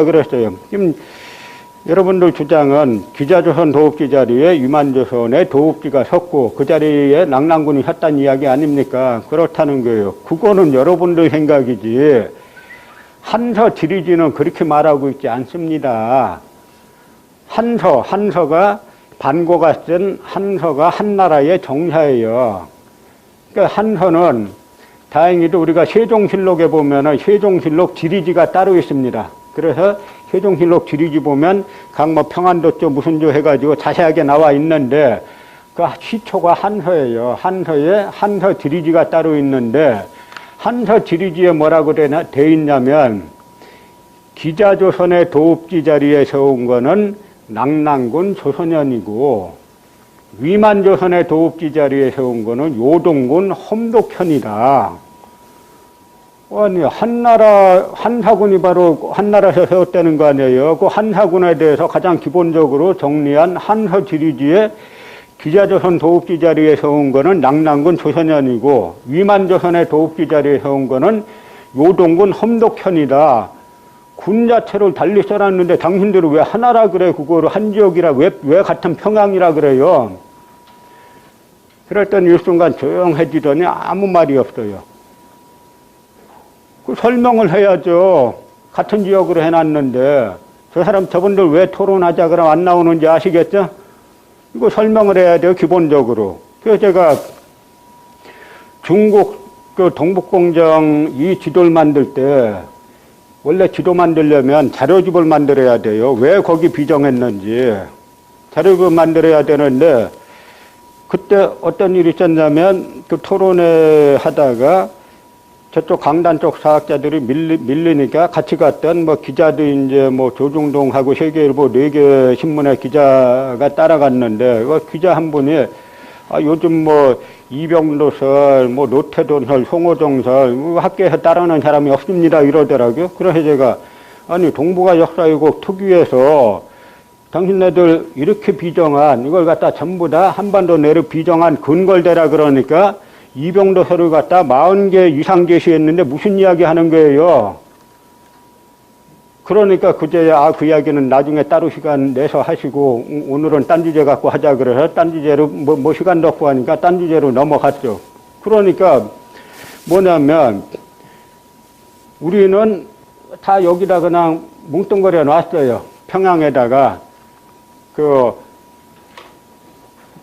그랬어요. 지금 여러분들 주장은 기자조선 도읍지 자리에 위만조선의 도읍지가 섰고 그 자리에 낙랑군이 섰다는 이야기 아닙니까? 그렇다는 거예요. 그거는 여러분들 생각이지 한서 지리지는 그렇게 말하고 있지 않습니다. 한서가 반고가 쓴 한서가 한나라의 정사예요. 그러니까 한서는 다행히도 우리가 세종실록에 보면은 세종실록 지리지가 따로 있습니다. 그래서 세종실록 지리지 보면 각 평안도조 무슨조 해가지고 자세하게 나와 있는데 그 시초가 한서예요. 한서에 한서 지리지가 따로 있는데 한서 지리지에 뭐라고 돼 있냐면 기자조선의 도읍지 자리에 세운 거는 낙랑군 조선현이고 위만조선의 도읍지 자리에 세운 거는 요동군 험독현이다. 아니, 한사군이 바로 한나라에서 세웠다는 거 아니에요. 그 한사군에 대해서 가장 기본적으로 정리한 한서 지리지에 기자조선 도읍지 자리에 세운 거는 낙랑군 조선현이고 위만조선의 도읍지 자리에 세운 거는 요동군 험독현이다. 군 자체를 달리 써놨는데 당신들은 왜 하나라 그래? 그거를 한 지역이라 왜 같은 평양이라 그래요? 그랬더니 일순간 조용해지더니 아무 말이 없어요. 그 설명을 해야죠. 같은 지역으로 해놨는데 저 사람 저분들 왜 토론하자 그러면 안 나오는지 아시겠죠? 이거 설명을 해야 돼요. 기본적으로. 그래서 제가 중국 그 동북공정 이 지도를 만들 때 원래 지도 만들려면 자료집을 만들어야 돼요. 왜 거기 비정했는지 자료집을 만들어야 되는데 그때 어떤 일이 있었냐면 그 토론회 하다가 저쪽 강단 쪽 사학자들이 밀리니까 같이 갔던 기자도 이제 조중동하고 세계일보 4개 신문의 기자가 따라갔는데 그 기자 한 분이 요즘 이병도설, 노태돈설, 송호정설 학교에서 따라하는 사람이 없습니다 이러더라고요. 그래서 제가 아니 동북아 역사유곡 특위에서 당신네들 이렇게 비정한 이걸 갖다 전부 다 한반도 내로 비정한 근거를 대라 그러니까 이병도설을 갖다 40개 이상 제시했는데 무슨 이야기 하는 거예요. 그러니까 그제야 그 이야기는 나중에 따로 시간 내서 하시고 오늘은 딴 주제 갖고 하자 그래서 딴 주제로 시간도 없고 하니까 딴 주제로 넘어갔죠. 그러니까 뭐냐면 우리는 다 여기다 그냥 뭉뚱거려 놨어요. 평양에다가 그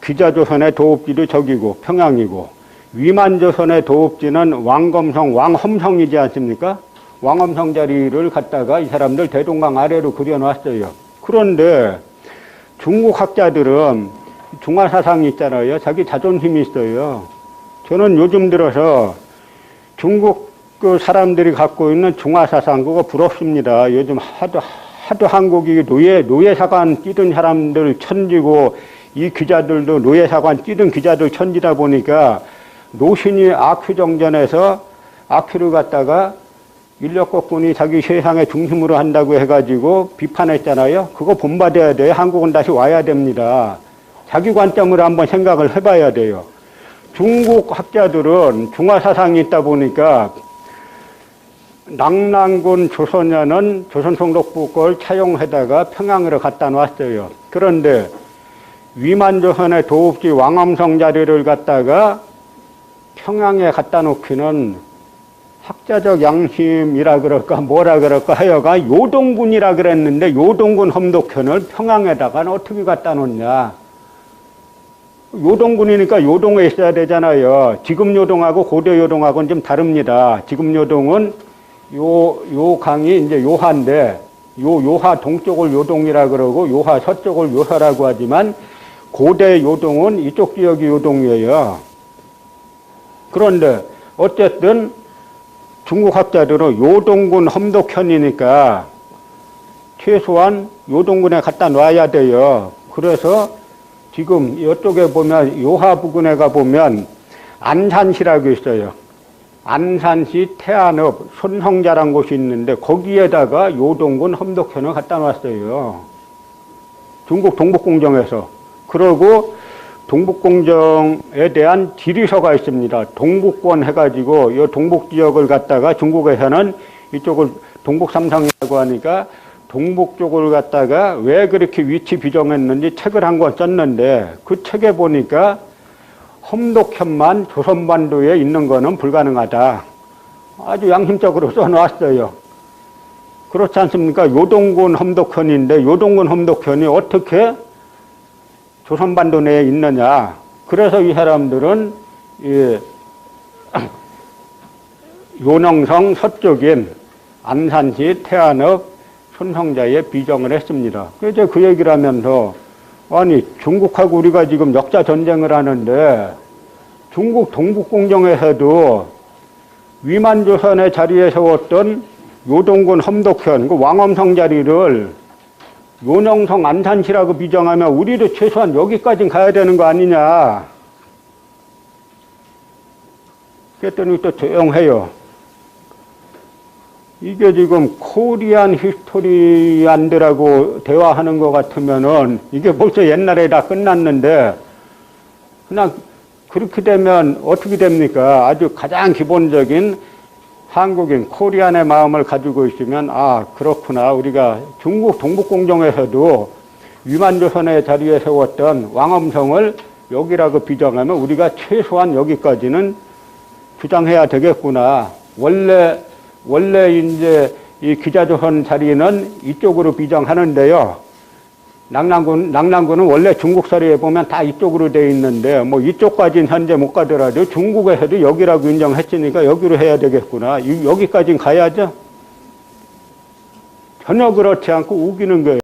기자조선의 도읍지도 저기고 평양이고 위만조선의 도읍지는 왕검성, 왕험성이지 않습니까? 왕엄성 자리를 갖다가 이 사람들 대동강 아래로 그려놨어요. 그런데 중국 학자들은 중화사상이 있잖아요. 자기 자존심이 있어요. 저는 요즘 들어서 중국 그 사람들이 갖고 있는 중화사상 그거 부럽습니다. 요즘 하도 한국이 노예사관 뛰던 사람들 천지고 이 기자들도 노예사관 뛰던 기자들 천지다 보니까 노신이 아큐정전에서 아큐를 갖다가 인력거꾼이 자기 세상의 중심으로 한다고 해가지고 비판했잖아요. 그거 본받아야 돼요. 한국은 다시 와야 됩니다. 자기 관점으로 한번 생각을 해봐야 돼요. 중국 학자들은 중화사상이 있다 보니까 낙랑군 조선현은 조선총독부 걸 차용해다가 평양으로 갖다 놨어요. 그런데 위만조선의 도읍지 왕엄성 자리를 갖다가 평양에 갖다 놓기는 학자적 양심이라 그럴까 뭐라 그럴까 하여가 요동군이라 그랬는데 요동군 험독현을 평양에다가 어떻게 갖다 놓냐. 요동군이니까 요동에 있어야 되잖아요. 지금 요동하고 고대 요동하고는 좀 다릅니다. 지금 요동은 요 강이 이제 요하인데 요하 동쪽을 요동이라 그러고 요하 서쪽을 요서라고 하지만 고대 요동은 이쪽 지역이 요동이에요. 그런데 어쨌든 중국 학자들은 요동군 험독현이니까 최소한 요동군에 갖다 놔야 돼요. 그래서 지금 이쪽에 보면 요하 부근에 가보면 안산시라고 있어요. 안산시 태안읍 손성자라는 곳이 있는데 거기에다가 요동군 험독현을 갖다 놨어요. 중국 동북공정에서. 그러고 동북공정에 대한 지리서가 있습니다. 동북권 해가지고 이 동북지역을 갖다가 중국에서는 이쪽을 동북삼성이라고 하니까 동북 쪽을 갖다가 왜 그렇게 위치 비정했는지 책을 한 권 썼는데 그 책에 보니까 험독현만 조선반도에 있는 거는 불가능하다. 아주 양심적으로 써놨어요. 그렇지 않습니까? 요동군 험독현인데 요동군 험독현이 어떻게 조선반도 내에 있느냐. 그래서 이 사람들은 요능성 서쪽인 안산시 태안읍 손성자에 비정을 했습니다. 그래서 그 얘기를 하면서 아니 중국하고 우리가 지금 역사 전쟁을 하는데 중국 동북공정에서도 위만조선의 자리에 세웠던 요동군 험독현 그 왕엄성 자리를 요능성 안산시라고 비정하면 우리도 최소한 여기까지는 가야 되는 거 아니냐. 그랬더니 또 조용해요. 이게 지금 코리안 히스토리안들하고 대화하는 것 같으면은 이게 벌써 옛날에 다 끝났는데 그냥 그렇게 되면 어떻게 됩니까? 아주 가장 기본적인 한국인 코리안의 마음을 가지고 있으면 아 그렇구나 우리가 중국 동북공정에서도 위만조선의 자리에 세웠던 왕엄성을 여기라고 비정하면 우리가 최소한 여기까지는 주장해야 되겠구나. 원래 이제 이 기자조선 자리는 이쪽으로 비정하는데요. 낙랑군은 원래 중국사리에 보면 다 이쪽으로 돼 있는데 뭐 이쪽까지는 현재 못 가더라도 중국에서도 여기라고 인정했으니까 여기로 해야 되겠구나. 여기까지는 가야죠. 전혀 그렇지 않고 우기는 거예요.